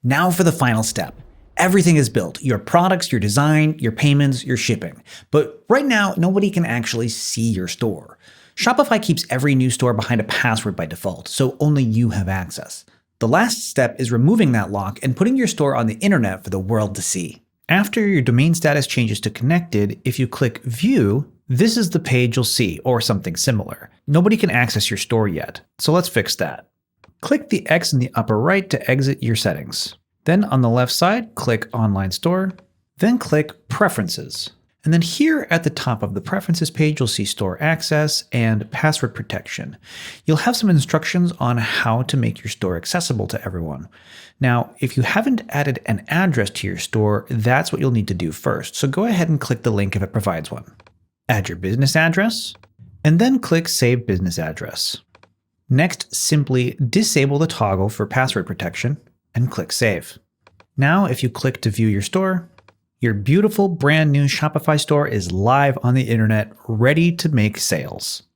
Now for the final step. Everything is built, your products, your design, your payments, your shipping. But right now, nobody can actually see your store. Shopify keeps every new store behind a password by default, so only you have access. The last step is removing that lock and putting your store on the internet for the world to see. After your domain status changes to connected, if you click View, this is the page you'll see, or something similar. Nobody can access your store yet, so let's fix that. Click the X in the upper right to exit your settings. Then on the left side, click Online Store, then click Preferences. And then here at the top of the Preferences page, you'll see Store Access and Password Protection. You'll have some instructions on how to make your store accessible to everyone. Now, if you haven't added an address to your store, that's what you'll need to do first. So go ahead and click the link if it provides one. Add your business address, and then click Save Business Address. Next, simply disable the toggle for password protection and click Save. Now, if you click to view your store, your beautiful brand new Shopify store is live on the internet, ready to make sales.